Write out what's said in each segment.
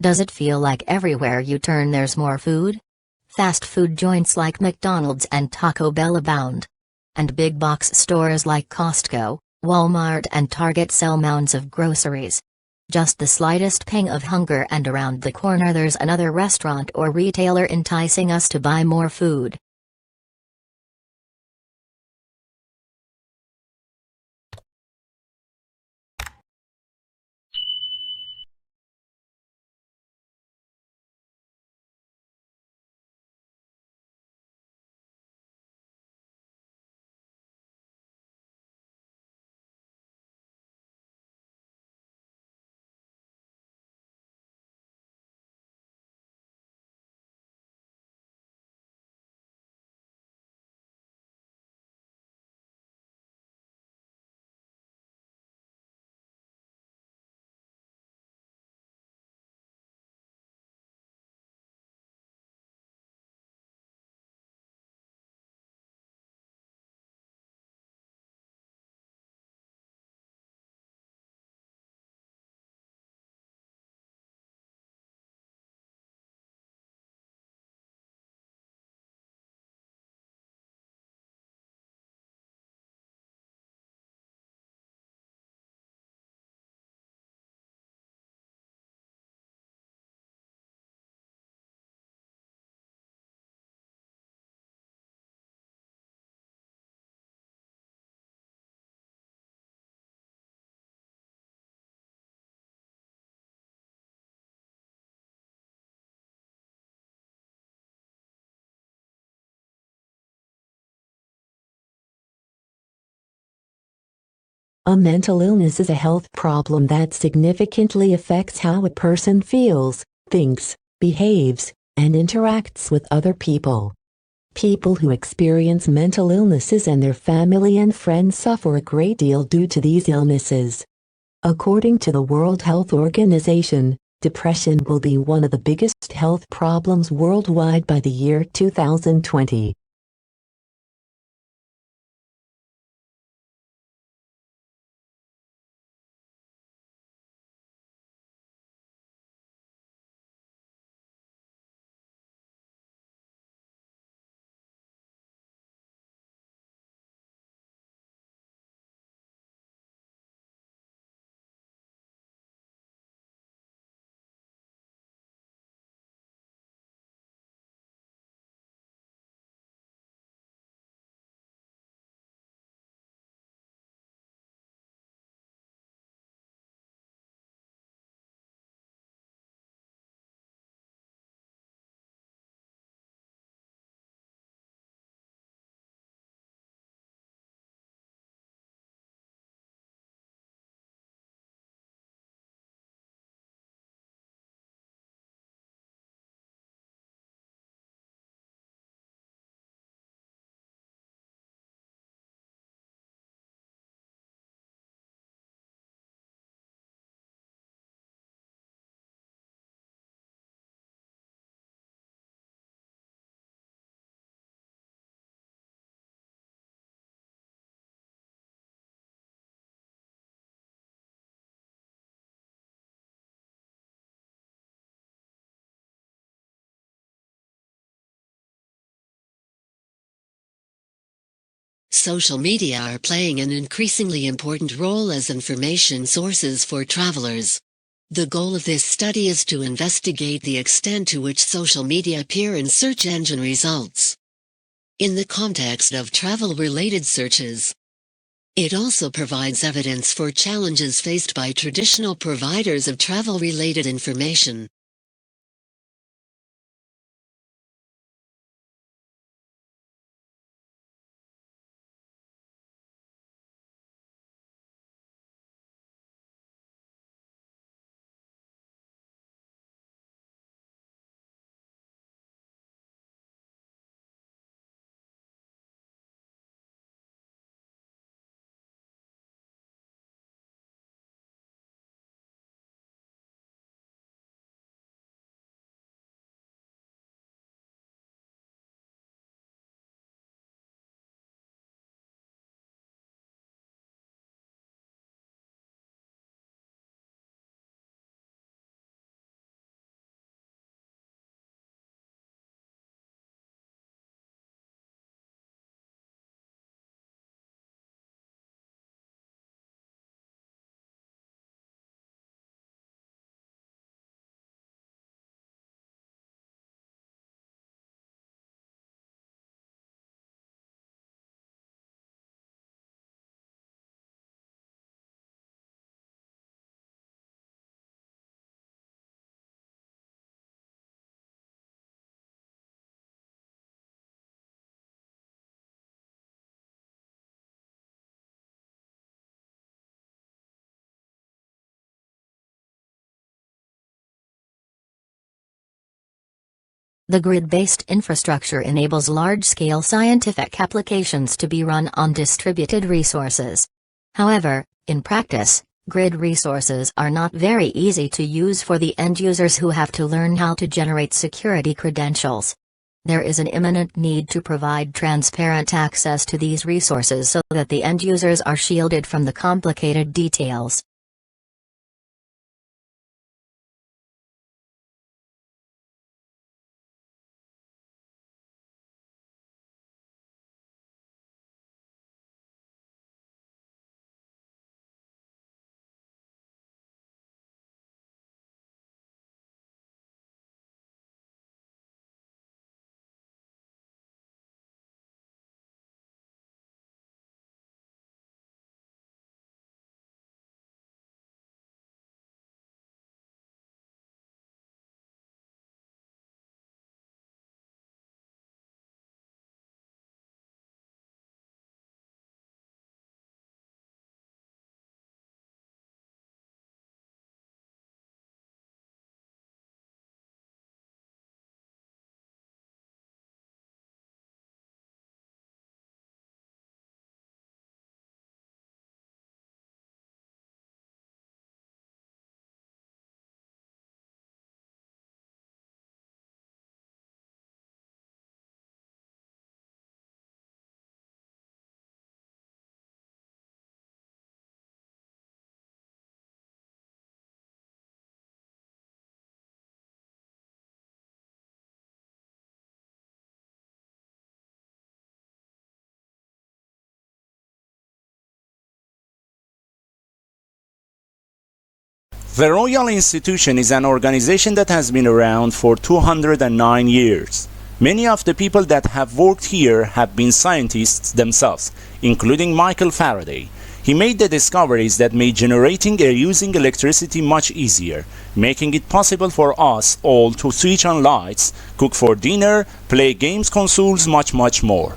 Does it feel like everywhere you turn there's more food? Fast food joints like McDonald's and Taco Bell abound. And big box stores like Costco, Walmart and Target sell mounds of groceries. Just the slightest pang of hunger and around the corner there's another restaurant or retailer enticing us to buy more food. A mental illness is a health problem that significantly affects how a person feels, thinks, behaves, and interacts with other people. People who experience mental illnesses and their family and friends suffer a great deal due to these illnesses. According to the World Health Organization, depression will be one of the biggest health problems worldwide by the year 2020. Social media are playing an increasingly important role as information sources for travelers. The goal of this study is to investigate the extent to which social media appear in search engine results in the context of travel-related searches. It also provides evidence for challenges faced by traditional providers of travel-related information. The grid-based infrastructure enables large-scale scientific applications to be run on distributed resources. However, in practice, grid resources are not very easy to use for the end users who have to learn how to generate security credentials. There is an imminent need to provide transparent access to these resources so that the end users are shielded from the complicated details. The Royal Institution is an organization that has been around for 209 years. Many of the people that have worked here have been scientists themselves, including Michael Faraday. He made the discoveries that made generating or using electricity much easier, making it possible for us all to switch on lights, cook for dinner, play games consoles, much more.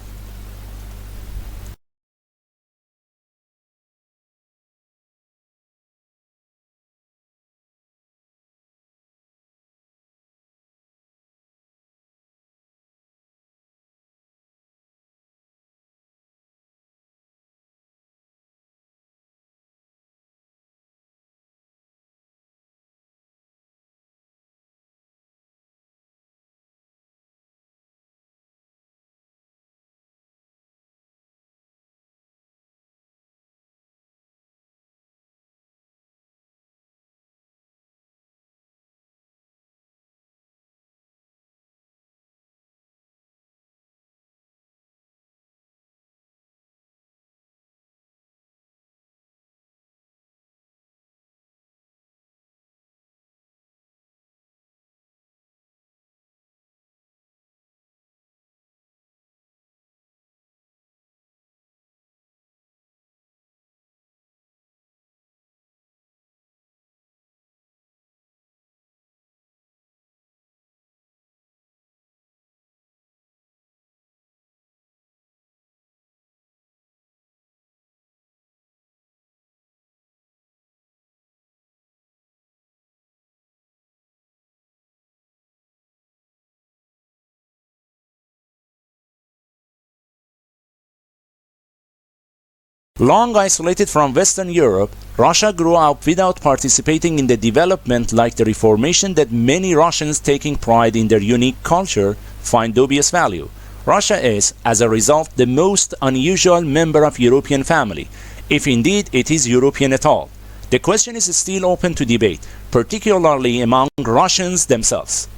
Long isolated from Western Europe, Russia grew up without participating in the development like the Reformation that many Russians taking pride in their unique culture find dubious value. Russia is, as a result, the most unusual member of European family, if indeed it is European at all. The question is still open to debate, particularly among Russians themselves.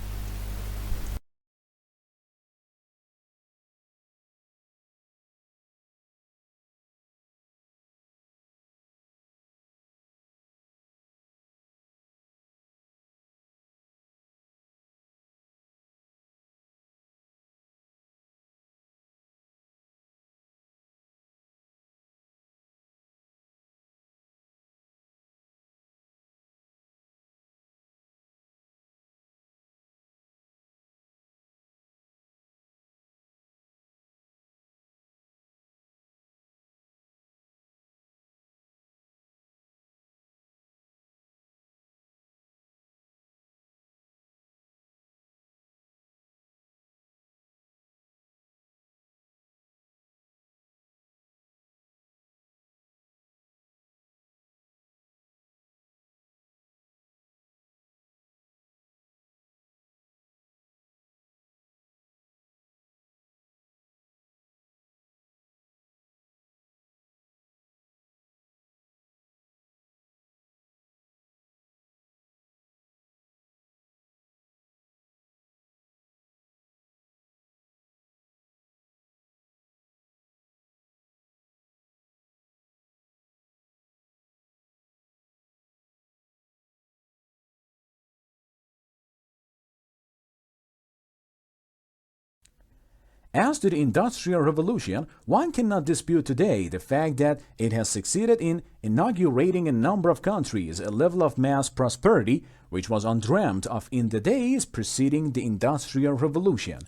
As to the Industrial Revolution, one cannot dispute today the fact that it has succeeded in inaugurating in a number of countries a level of mass prosperity which was undreamt of in the days preceding the Industrial Revolution.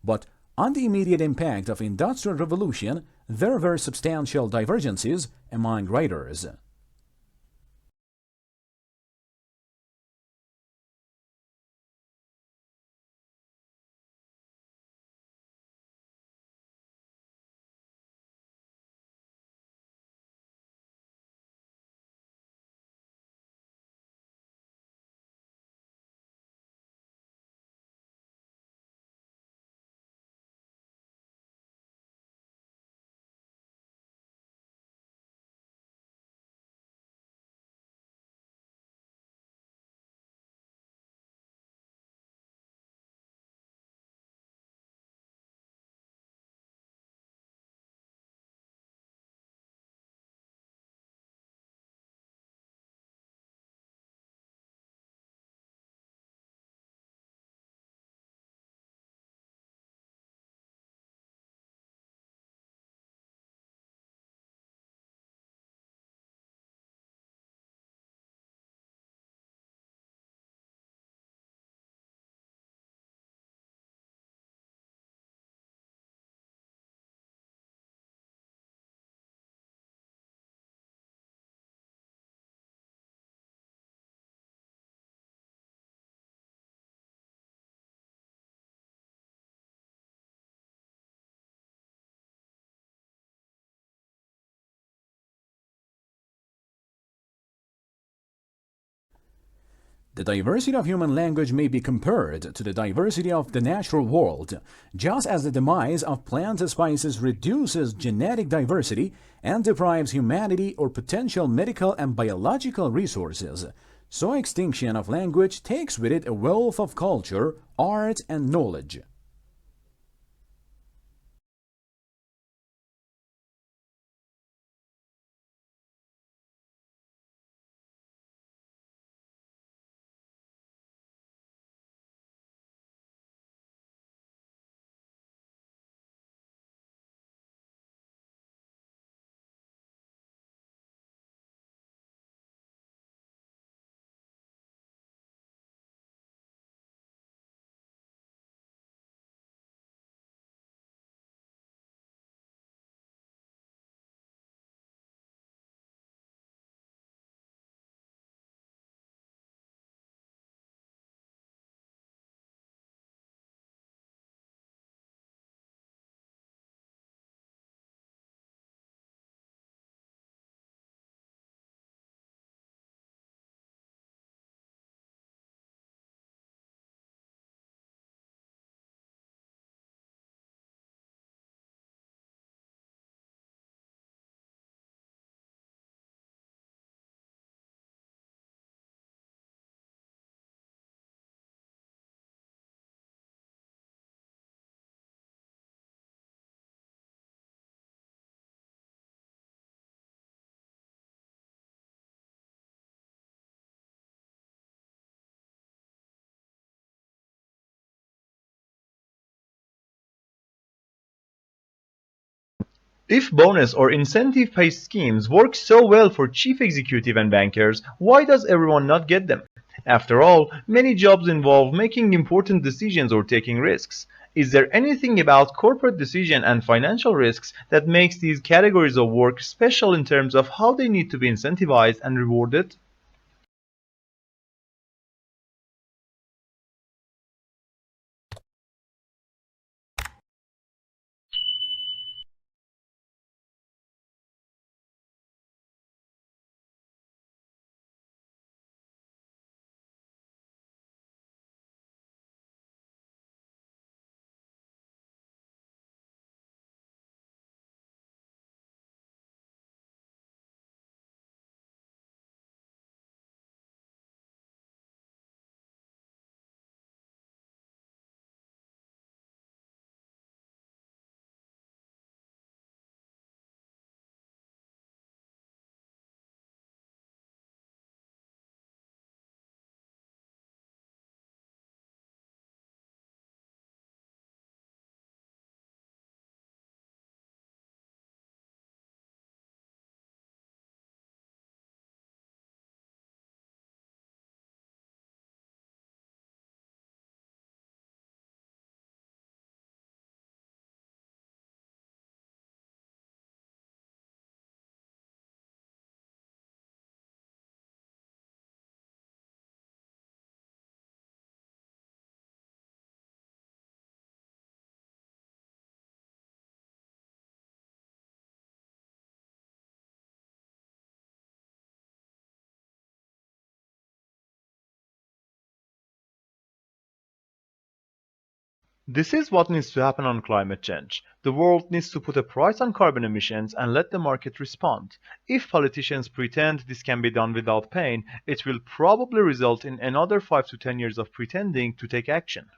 But on the immediate impact of Industrial Revolution, there were substantial divergences among writers. The diversity of human language may be compared to the diversity of the natural world, just as the demise of plant species reduces genetic diversity and deprives humanity or potential medical and biological resources. So extinction of language takes with it a wealth of culture, art, and knowledge. If bonus or incentive-based schemes work so well for chief executive and bankers, why does everyone not get them? After all, many jobs involve making important decisions or taking risks. Is there anything about corporate decision and financial risks that makes these categories of work special in terms of how they need to be incentivized and rewarded? This is what needs to happen on climate change. The world needs to put a price on carbon emissions and let the market respond. If politicians pretend this can be done without pain, it will probably result in another 5 to 10 years of pretending to take action.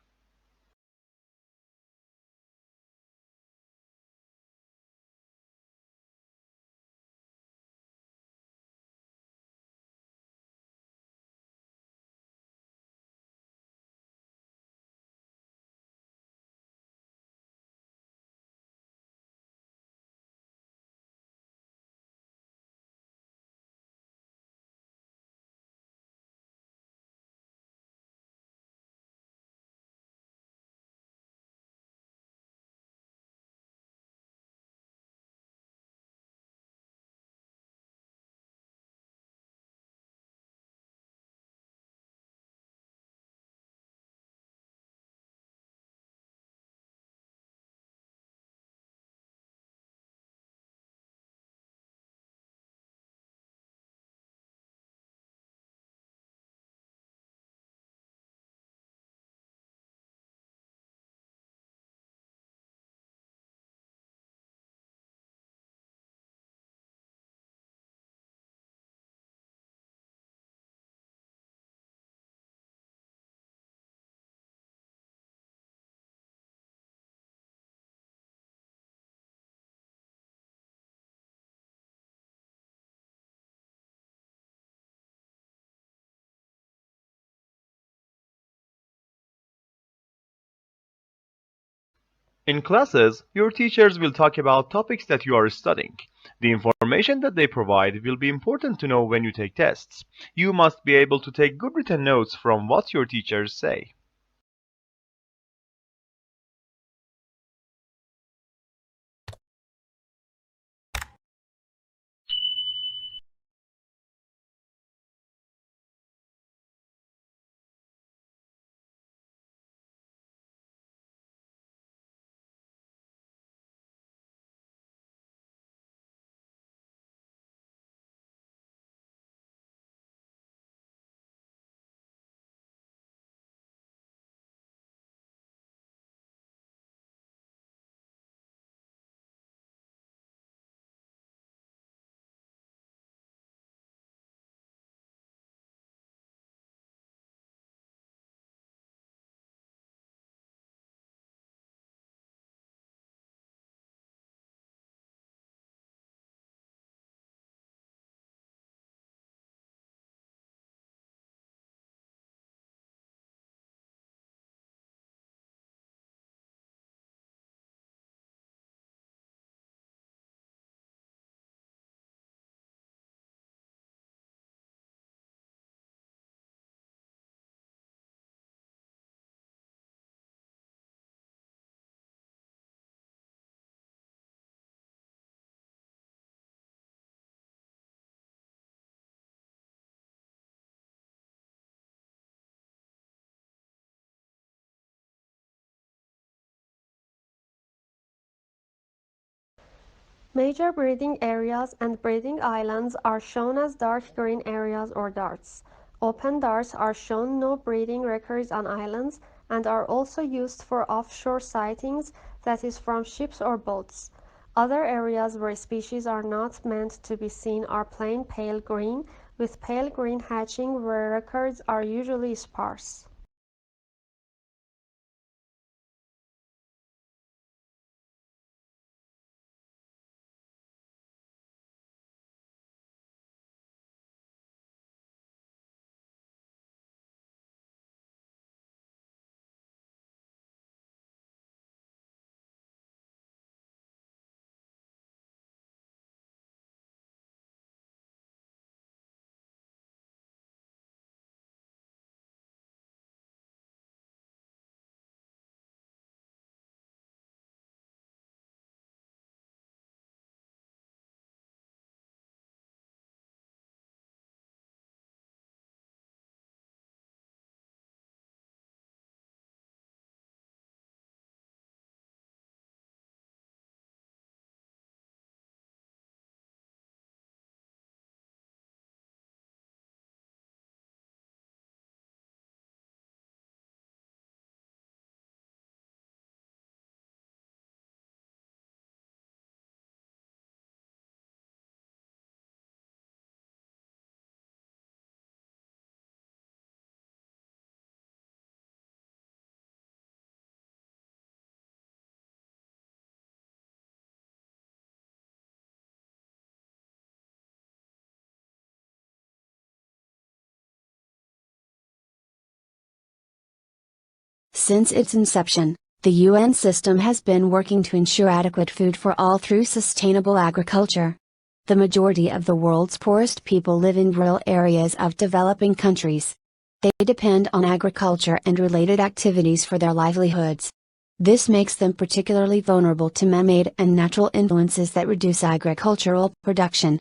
In classes, your teachers will talk about topics that you are studying. The information that they provide will be important to know when you take tests. You must be able to take good written notes from what your teachers say. Major breeding areas and breeding islands are shown as dark green areas or darts. Open darts are shown no breeding records on islands and are also used for offshore sightings, that is from ships or boats. Other areas where species are not meant to be seen are plain pale green, with pale green hatching where records are usually sparse. Since its inception, the UN system has been working to ensure adequate food for all through sustainable agriculture. The majority of the world's poorest people live in rural areas of developing countries. They depend on agriculture and related activities for their livelihoods. This makes them particularly vulnerable to man-made and natural influences that reduce agricultural production.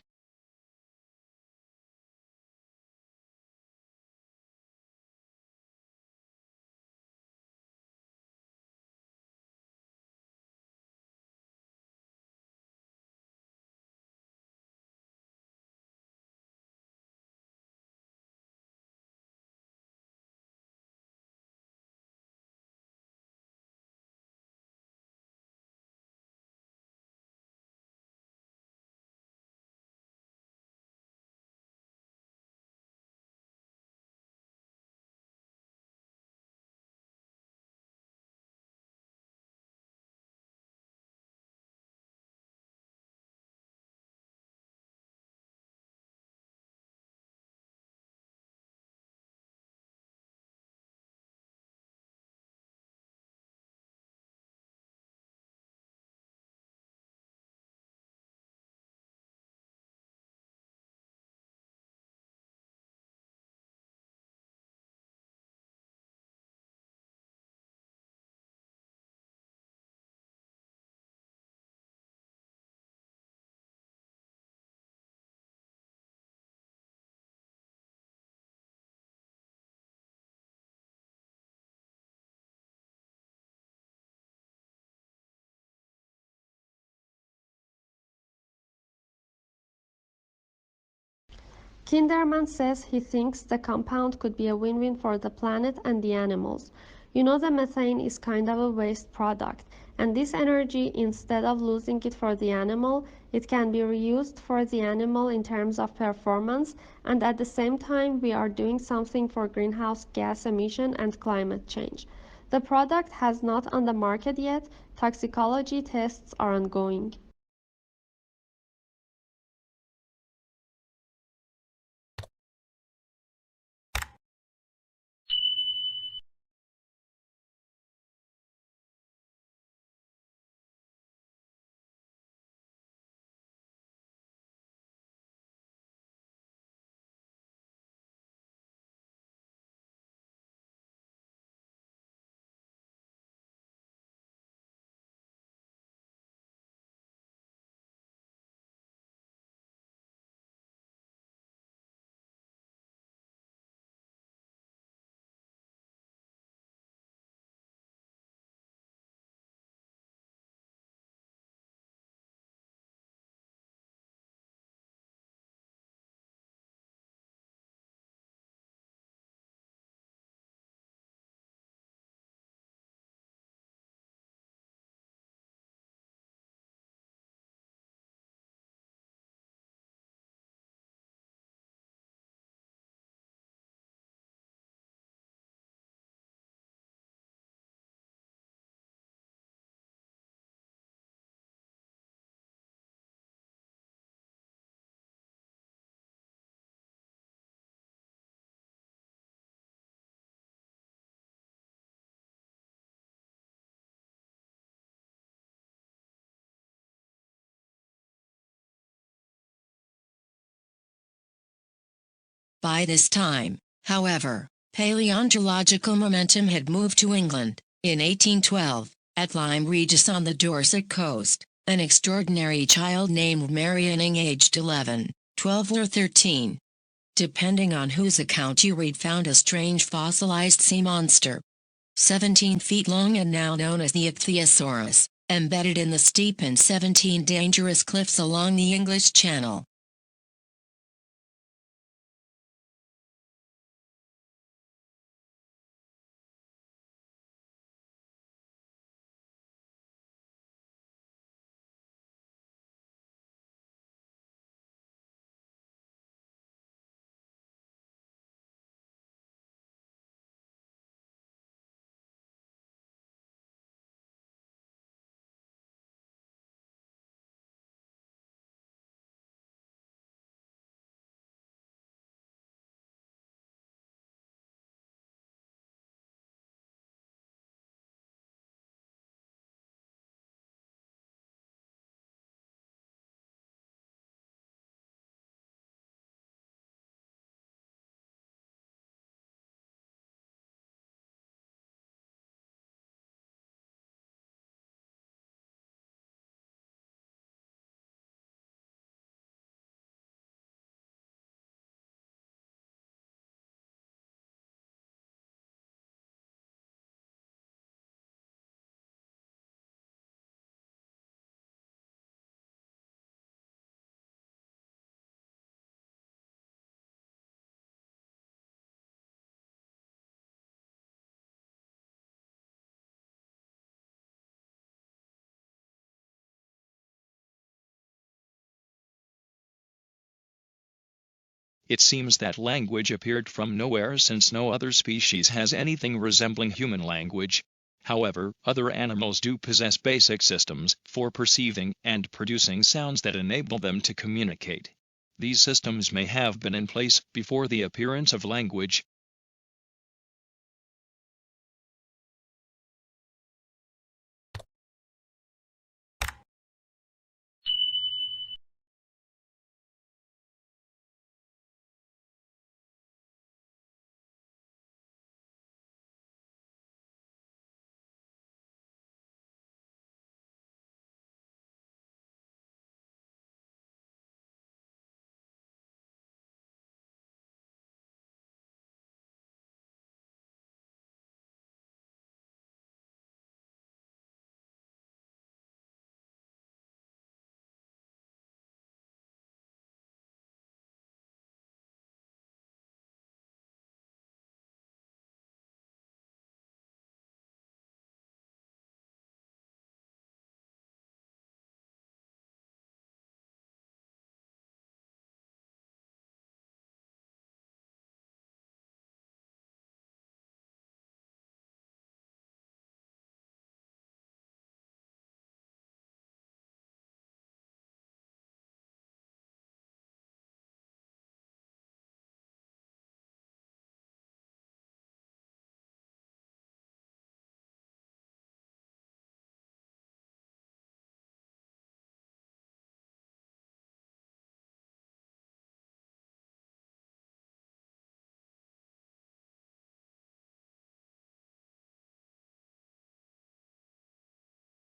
Kinderman says he thinks the compound could be a win-win for the planet and the animals. You know, the methane is kind of a waste product, and this energy, instead of losing it for the animal, it can be reused for the animal in terms of performance, and at the same time we are doing something for greenhouse gas emission and climate change. The product has not on the market yet. Toxicology tests are ongoing. By this time, however, paleontological momentum had moved to England. In 1812, at Lyme Regis on the Dorset coast, an extraordinary child named Marianning, aged 11, 12 or 13, depending on whose account you read, found a strange fossilized sea monster, 17 feet long and now known as the Ichthyosaurus, embedded in the steep and 17 dangerous cliffs along the English Channel. It seems that language appeared from nowhere since no other species has anything resembling human language. However, other animals do possess basic systems for perceiving and producing sounds that enable them to communicate. These systems may have been in place before the appearance of language.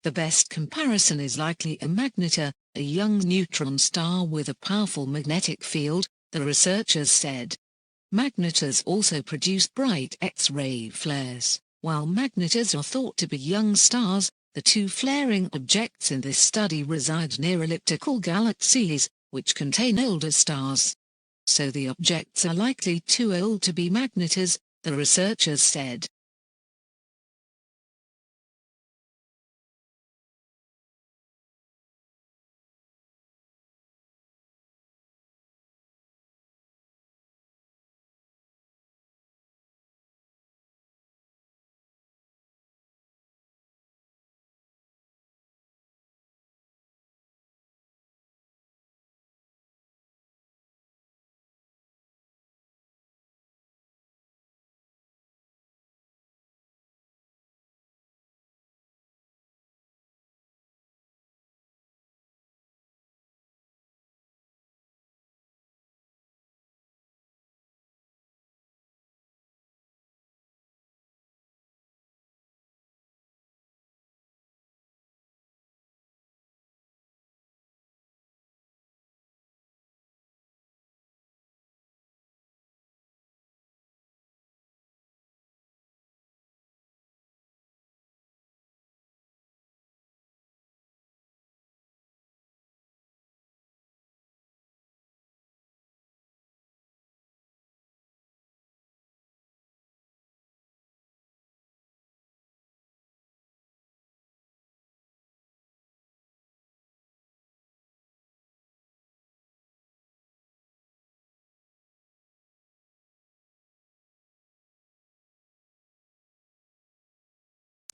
The best comparison is likely a magnetar, a young neutron star with a powerful magnetic field, the researchers said. Magnetars also produce bright X-ray flares. While magnetars are thought to be young stars, the two flaring objects in this study reside near elliptical galaxies, which contain older stars. So the objects are likely too old to be magnetars, the researchers said.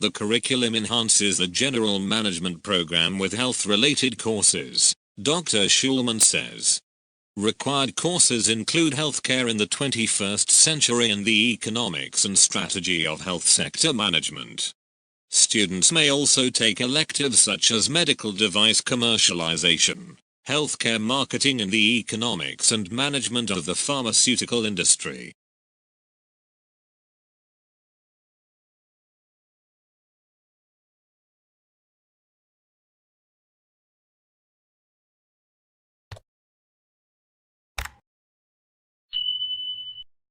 The curriculum enhances the general management program with health-related courses, Dr. Schulman says. Required courses include healthcare in the 21st century and the economics and strategy of health sector management. Students may also take electives such as medical device commercialization, healthcare marketing and the economics and management of the pharmaceutical industry.